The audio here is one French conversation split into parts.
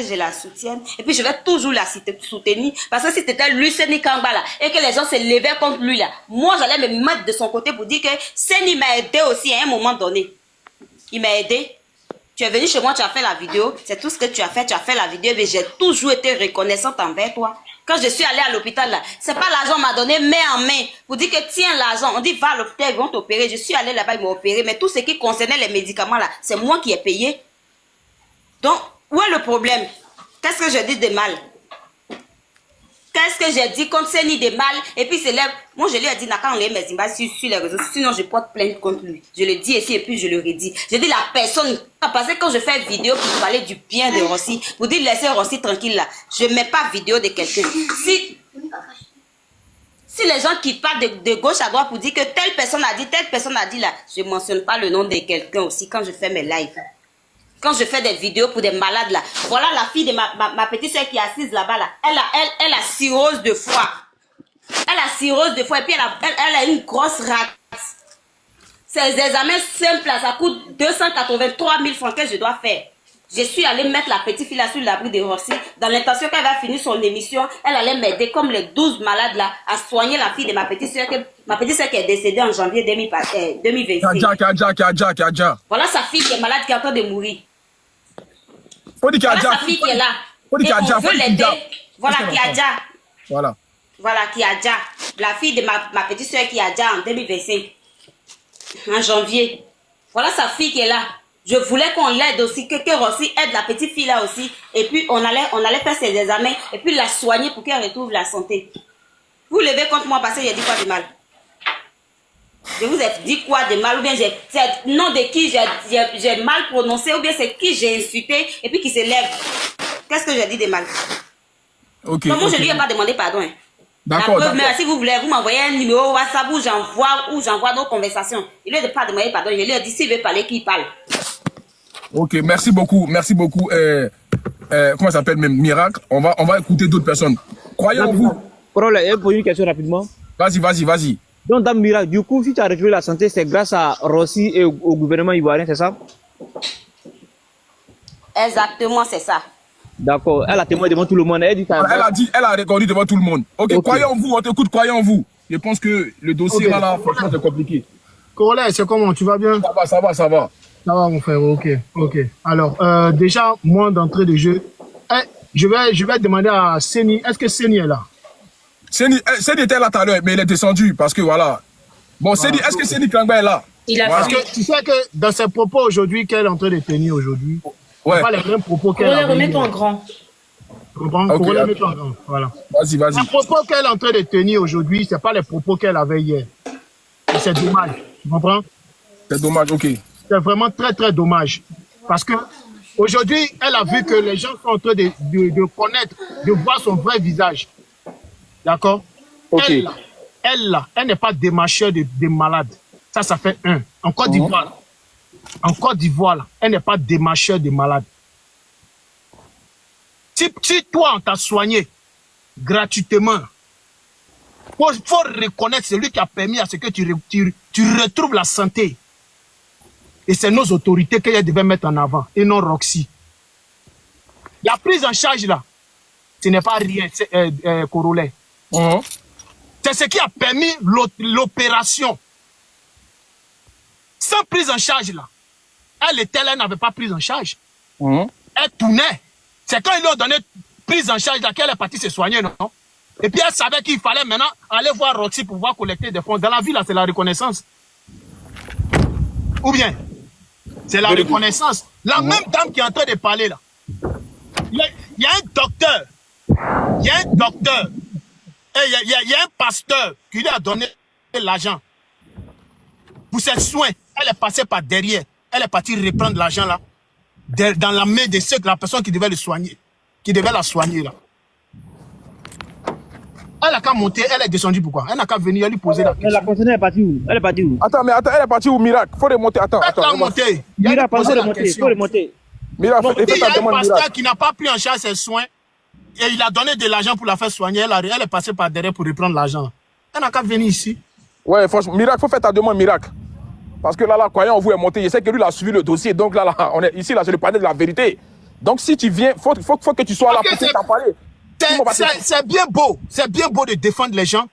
je la soutienne. Et puis, je vais toujours la soutenir. Parce que si c'était lui, Seni Kangba, là, et que les gens se levaient contre lui, là, moi, j'allais me mettre de son côté pour dire que Seni m'a aidé aussi à un moment donné. Il m'a aidé. Tu es venu chez moi, tu as fait la vidéo. C'est tout ce que tu as fait la vidéo. Mais j'ai toujours été reconnaissante envers toi. Quand je suis allée à l'hôpital, là, c'est pas l'argent m'a donné main en main pour dire que tiens l'argent. On dit va à l'hôpital, ils vont t'opérer. Je suis allée là-bas, ils m'ont opéré. Mais tout ce qui concernait les médicaments, là, c'est moi qui ai payé. Donc, où est le problème? Qu'est-ce que je dis de mal? Qu'est-ce que j'ai dit contre Seni de mal? Et puis c'est là, moi je lui ai dit, n'a qu'à enlever mes images sur les réseaux, sinon je porte plainte contre lui. Je le dis ici et puis je le redis. Je dis la personne, parce que quand je fais vidéo pour parler du bien de Rossi, pour dire laissez Rossi tranquille là, je ne mets pas vidéo de quelqu'un. Si les gens qui parlent de gauche à droite pour dire que telle personne a dit là, je ne mentionne pas le nom de quelqu'un aussi quand je fais mes lives. Quand je fais des vidéos pour des malades là, voilà la fille de ma petite soeur qui est assise là-bas là. Elle a cirrhose de foie. Elle a cirrhose de foie et puis elle a une grosse rate. Ces examens simples là, ça coûte 283 000 francs que je dois faire. Je suis allée mettre la petite fille là sur l'abri de Rossi dans l'intention qu'elle va finir son émission. Elle allait m'aider comme les 12 malades là à soigner la fille de ma petite soeur qui est décédée en janvier 2026. Voilà sa fille qui est malade qui est en train de mourir. Voilà sa fille qui est là. Et on veut l'aider. Voilà Kiadja. Voilà Kiadja. La fille de ma petite soeur Kiadja en 2025. En janvier. Voilà sa fille qui est là. Je voulais qu'on l'aide aussi, que Rossi aide la petite fille là aussi. Et puis on allait faire ses examens et puis la soigner pour qu'elle retrouve la santé. Vous levez contre moi parce que j'ai dit quoi de mal? Je vous ai dit quoi de mal, ou bien c'est nom de qui j'ai mal prononcé, ou bien c'est qui j'ai insulté et puis qui se lève. Qu'est-ce que j'ai dit de mal? Ok. Non, moi je lui ai pas demandé pardon. Hein. D'accord. Mais si vous voulez, vous m'envoyez un numéro WhatsApp où j'envoie nos conversations. Il ne lui a pas demandé pardon. Je lui ai dit s'il veut parler, qu'il parle. Ok, merci beaucoup. Comment ça s'appelle même Miracle. On va écouter d'autres personnes. Croyez en vous. Problème, pour une question rapidement. Vas-y. Donc, Dame Miracle, du coup, si tu as retrouvé la santé, c'est grâce à Rossi et au gouvernement ivoirien, c'est ça? Exactement, c'est ça. D'accord. Elle a témoigné devant tout le monde. Elle a reconnu devant tout le monde. Ok, croyez en vous, on t'écoute, croyez en vous. Je pense que le dossier là, franchement, c'est compliqué. Corolais, c'est comment? Tu vas bien? Ça va. Ça va, mon frère, ok. Alors, déjà, moi, d'entrée de jeu, je vais demander à Seni, est-ce que Seni est là? Seni était là tout à l'heure, mais il est descendu parce que voilà. Bon, Seni, est-ce que Seni Kangba est là? Parce que tu sais que dans ses propos aujourd'hui, qu'elle est en train de tenir aujourd'hui, c'est pas les mêmes propos qu'elle a. Remets-toi en grand. Remets-toi en grand. Voilà. Vas-y. Les propos qu'elle est en train de tenir aujourd'hui, c'est pas les propos qu'elle avait hier. Et c'est dommage. Tu comprends? C'est dommage, ok. C'est vraiment très, très dommage. Parce que aujourd'hui, elle a vu que les gens sont en train de connaître, de voir son vrai visage. D'accord? Okay. Elle n'est pas démarcheur de malades. Ça fait un. En Côte d'Ivoire, elle n'est pas démarcheur de malades. Si toi, on t'a soigné gratuitement, il faut reconnaître celui qui a permis à ce que tu retrouves la santé. Et c'est nos autorités qu'elles devaient mettre en avant, et non Roxy. La prise en charge, là, ce n'est pas rien, Corolais. C'est ce qui a permis l'opération. Sans prise en charge, là, elle n'avait pas prise en charge. Elle tournait. C'est quand ils lui ont donné prise en charge, là, qu'elle est partie se soigner, non? Et puis elle savait qu'il fallait maintenant aller voir Roxy pour pouvoir collecter des fonds. Dans la vie, là, c'est la reconnaissance. Ou bien, c'est la reconnaissance. La même dame qui est en train de parler, là. Il y a un docteur. Et il y a un pasteur qui lui a donné l'argent. Pour ses soins, elle est passée par derrière. Elle est partie reprendre l'argent là. Dans la main de la personne qui devait le soigner. Qui devait la soigner là. Elle n'a qu'à monter, elle est descendue pourquoi? Elle n'a qu'à venir, elle lui poser la question. La personne est partie où? Elle est partie où? Attends, elle est partie où, Miracle? Faut remonter, attends. Elle a monté. Miracle, faut remonter. Miracle, il y a un pasteur qui n'a pas pris en charge ses soins et il a donné de l'argent pour la faire soigner. Elle est passée par derrière pour reprendre l'argent. Elle n'a qu'à venir ici. Ouais, franchement, Miracle, faut faire ta demande, Miracle. Parce que là, croyant en vous est monté. Je sais que lui, il a suivi le dossier. Donc là, on est ici, là, je lui parlais de la vérité. Donc si tu viens, faut que tu sois là pour t'en parler. C'est bien beau de défendre les gens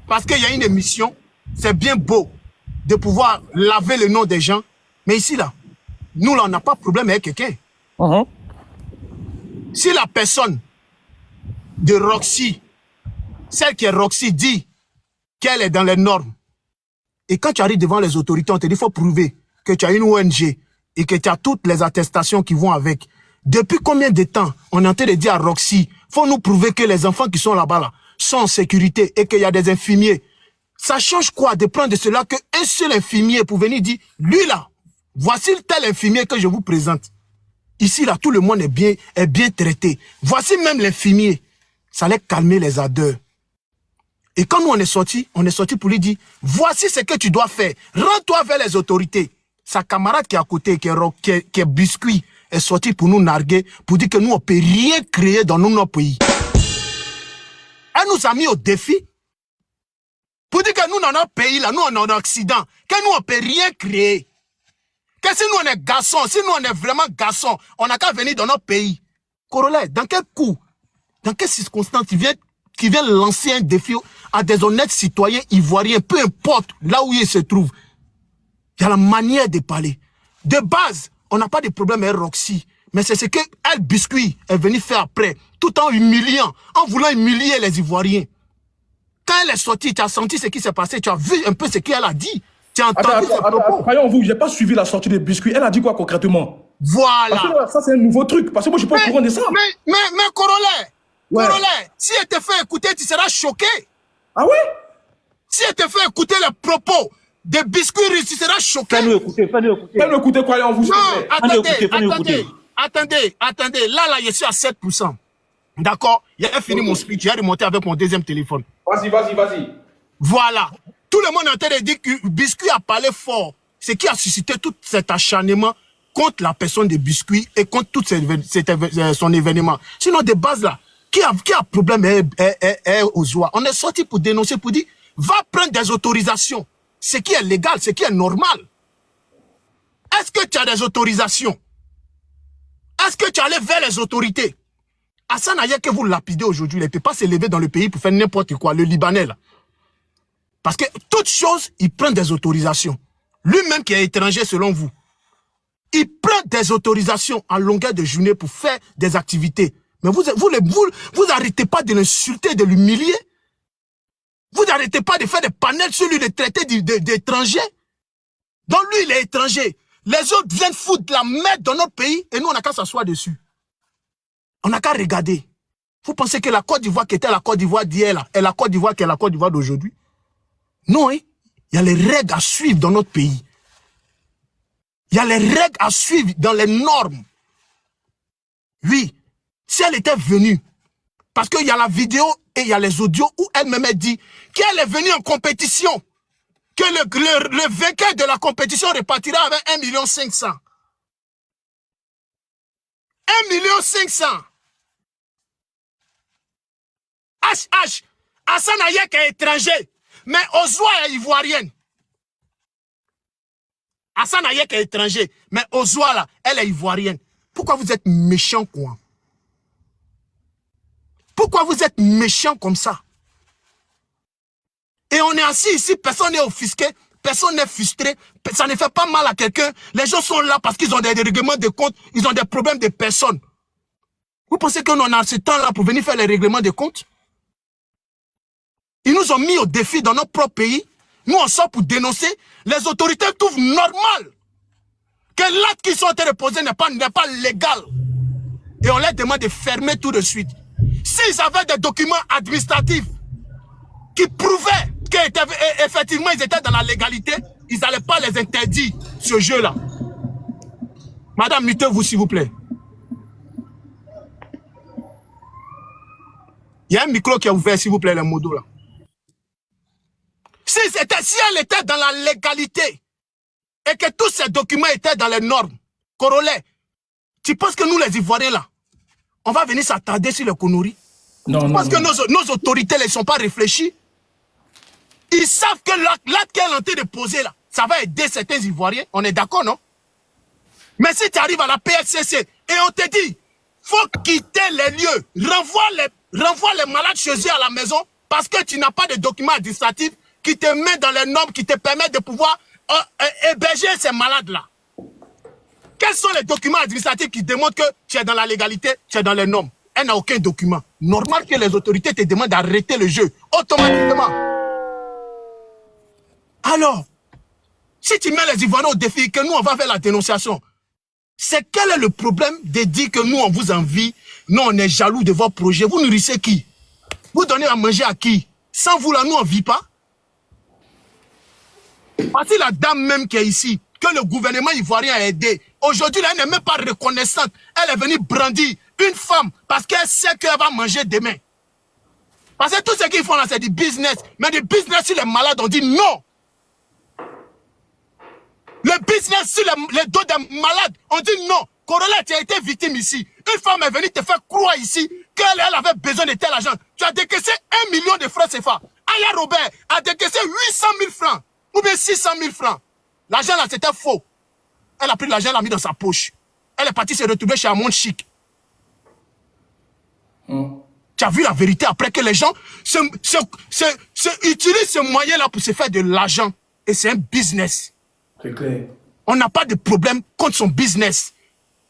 parce qu'il y a une émission, c'est bien beau de pouvoir laver le nom des gens. Mais ici, là, nous, là, on n'a pas de problème avec quelqu'un. Si la personne de Roxy, celle qui est Roxy, dit qu'elle est dans les normes, et quand tu arrives devant les autorités, on te dit qu'il faut prouver que tu as une ONG et que tu as toutes les attestations qui vont avec. Depuis combien de temps on est en train de dire à Roxy, faut nous prouver que les enfants qui sont là-bas là, sont en sécurité et qu'il y a des infirmiers. Ça change quoi de prendre de cela qu'un seul infirmier pour venir dire, lui là, voici tel infirmier que je vous présente. Ici là, tout le monde est bien traité. Voici même l'infirmier. Ça allait calmer les ardeurs. Et quand nous on est sorti pour lui dire, voici ce que tu dois faire. Rends-toi vers les autorités. Sa camarade qui est à côté, qui est biscuit, est sorti pour nous narguer, pour dire que nous on peut rien créer dans notre pays. Elle nous a mis au défi. Pour dire que nous dans notre pays là, nous on est en Occident, que nous on peut rien créer. Que si nous on est garçons, si nous on est vraiment garçons, on n'a qu'à venir dans notre pays. Corollaire, dans quel coup, dans quelles circonstances qui vient lancer un défi à des honnêtes citoyens ivoiriens, peu importe là où ils se trouvent. Il y a la manière de parler. De base, on n'a pas de problème avec Roxy, mais c'est ce que elle, Biscuit, est venue faire après, tout en humiliant, en voulant humilier les Ivoiriens. Quand elle est sortie, tu as senti ce qui s'est passé, tu as vu un peu ce qu'elle a dit. Tu as entendu attends, croyons-vous, j'ai pas suivi la sortie des Biscuits. Elle a dit quoi concrètement? Voilà. Parce que ça, c'est un nouveau truc. Parce que moi, je suis pas au courant de ça. Mais Corollaire, Corollaire, si elle te fait écouter, tu seras choqué. Ah ouais? Si elle te fait écouter les propos des Biscuits, tu seras choqué. Fais-nous écouter. Fais-nous écouter, croyons-vous. Non, attendez. Là, je suis à 7%. D'accord? J'ai fini mon speech, j'ai remonté avec mon deuxième téléphone. Vas-y. Voilà. Tout le monde est en train de dire que Biscuit a parlé fort. Ce qui a suscité tout cet acharnement contre la personne de Biscuit et contre tout son événement. Sinon, de base là, qui a problème aux joies? On est sorti pour dénoncer, pour dire, va prendre des autorisations. Ce qui est légal, ce qui est normal. Est-ce que tu as des autorisations? Est-ce que tu es allé vers les autorités? Hassan Aya que vous lapidez aujourd'hui, il ne peut pas se lever dans le pays pour faire n'importe quoi, le Libanais là. Parce que toute chose, il prend des autorisations. Lui-même qui est étranger selon vous, il prend des autorisations en longueur de journée pour faire des activités. Mais vous arrêtez pas de l'insulter, de l'humilier. Vous n'arrêtez pas de faire des panels sur lui, de traiter d'étranger. Donc lui, il est étranger. Les autres viennent foutre la merde dans notre pays et nous, on n'a qu'à s'asseoir dessus. On n'a qu'à regarder. Vous pensez que la Côte d'Ivoire qui était la Côte d'Ivoire d'hier est la Côte d'Ivoire qui est la Côte d'Ivoire d'aujourd'hui? Non, hein? Il y a les règles à suivre dans notre pays. Il y a les règles à suivre dans les normes. Oui, si elle était venue, parce qu'il y a la vidéo et il y a les audios où elle-même dit qu'elle est venue en compétition, que le vainqueur de la compétition repartira avec 1 500 000. 1 500 000. HH, Hassan Ayek est étranger, mais Ozwa est ivoirienne. Hassan Ayek est étranger, mais Ozwa là, elle est ivoirienne. Pourquoi vous êtes méchant quoi? Pourquoi vous êtes méchant comme ça? Et on est assis ici, personne n'est offusqué, personne n'est frustré, ça ne fait pas mal à quelqu'un. Les gens sont là parce qu'ils ont des règlements de compte, ils ont des problèmes de personnes. Vous pensez qu'on a ce temps-là pour venir faire les règlements de compte? Ils nous ont mis au défi dans notre propre pays. Nous, on sort pour dénoncer. Les autorités trouvent normal que l'acte qu'ils sont en train de poser n'est pas légal. Et on leur demande de fermer tout de suite. S'ils avaient des documents administratifs qui prouvaient qu'effectivement ils étaient dans la légalité, ils n'allaient pas les interdire, ce jeu-là. Madame, mutez-vous s'il vous plaît. Il y a un micro qui est ouvert, s'il vous plaît, le modo là. Si elle était dans la légalité et que tous ces documents étaient dans les normes, Corollaire, tu penses que nous les Ivoiriens là, on va venir s'attarder sur le Konori? Non. Parce que nos autorités ne sont pas réfléchies. Ils savent que l'acte qu'elle est en train de poser là, ça va aider certains Ivoiriens. On est d'accord, non? Mais si tu arrives à la PSCC, Et on te dit, faut quitter les lieux. Renvoie les malades chez eux à la maison parce que tu n'as pas de documents administratifs qui te mettent dans les normes, qui te permettent de pouvoir héberger ces malades-là. Quels sont les documents administratifs qui démontrent que tu es dans la légalité, tu es dans les normes? Elle n'a aucun document. Normal que les autorités te demandent d'arrêter le jeu automatiquement. Alors, si tu mets les Ivoiriens au défi, que nous on va faire la dénonciation, c'est quel est le problème de dire que nous on vous envie, nous on est jaloux de votre projet? Vous nourrissez qui? Vous donnez à manger à qui? Sans vous là, nous on ne vit pas. Parce que la dame même qui est ici, que le gouvernement ivoirien a aidé, aujourd'hui elle n'est même pas reconnaissante. Elle est venue brandir une femme parce qu'elle sait qu'elle va manger demain. Parce que tout ce qu'ils font là, c'est du business. Mais du business sur les malades, on dit non. Le business sur les dos des malades, on dit non. Corolla, tu as été victime ici. Une femme est venue te faire croire ici qu'elle avait besoin de tel argent. Tu as décaissé 1 million de francs CFA. Aya Robert a décaissé 800 000 francs. Ou bien 600 000 francs. L'argent là, c'était faux. Elle a pris l'argent, elle l'a mis dans sa poche. Elle est partie se retrouver chez un monde chic. Tu as vu la vérité après que les gens utilisent ce moyen-là pour se faire de l'argent. Et c'est un business. C'est clair. On n'a pas de problème contre son business.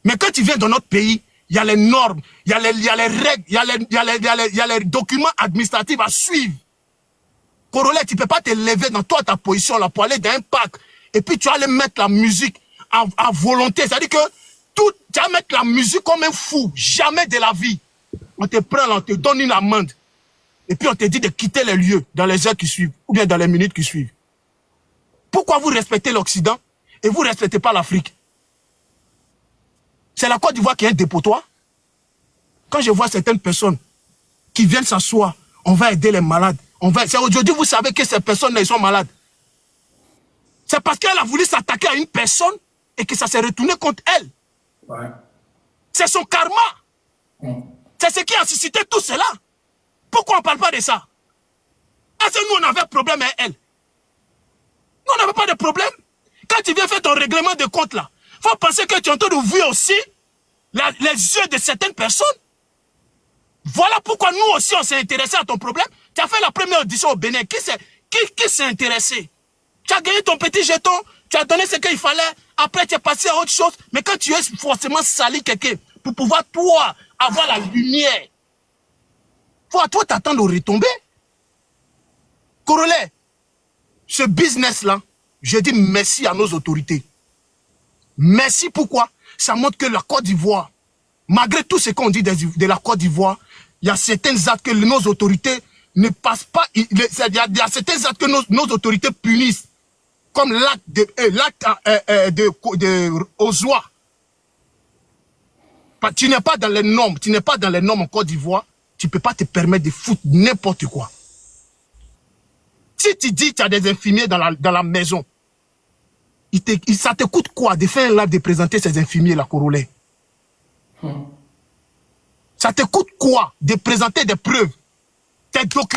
Mais quand tu viens dans notre pays, il y a les normes, il y a les règles, il y a les documents administratifs à suivre. Corolla, tu ne peux pas te lever dans toi, ta position là, pour aller dans un parc. Et puis tu vas aller mettre la musique à volonté. C'est-à-dire que tu vas mettre la musique comme un fou. Jamais de la vie. On te prend là, on te donne une amende. Et puis on te dit de quitter les lieux dans les heures qui suivent. Ou bien dans les minutes qui suivent. Pourquoi vous respectez l'Occident et vous ne respectez pas l'Afrique? C'est la Côte d'Ivoire qui est un dépotoir. Quand je vois certaines personnes qui viennent s'asseoir, on va aider les malades. C'est aujourd'hui, vous savez que ces personnes-là, ils sont malades. C'est parce qu'elle a voulu s'attaquer à une personne et que ça s'est retourné contre elle. Ouais. C'est son karma. C'est ce qui a suscité tout cela. Pourquoi on ne parle pas de ça? Est-ce que nous, on avait un problème avec elle? Nous, on n'avait pas de problème. Quand tu viens faire ton règlement de compte là, il faut penser que tu es en train d'ouvrir aussi les yeux de certaines personnes. Voilà pourquoi nous aussi, on s'est intéressé à ton problème. Tu as fait la première audition au Bénin. Qui s'est intéressé? Tu as gagné ton petit jeton, tu as donné ce qu'il fallait, après tu es passé à autre chose. Mais quand tu es forcément sali quelqu'un, pour pouvoir toi avoir la lumière, faut à toi t'attendre aux retombées. Corolla, ce business-là, je dis merci à nos autorités. Merci pourquoi? Ça montre que la Côte d'Ivoire, malgré tout ce qu'on dit de la Côte d'Ivoire, il y a certains actes que nos autorités ne passent pas. Il y a certains actes que nos autorités punissent, comme l'acte de Ozoa. Tu n'es pas dans les normes, tu n'es pas dans les normes en Côte d'Ivoire, tu ne peux pas te permettre de foutre n'importe quoi. Si tu dis que tu as des infirmiers dans la maison, ça te coûte quoi de faire un live de présenter ces infirmiers là, Corolla? Ça te coûte quoi de présenter des preuves, tes documents?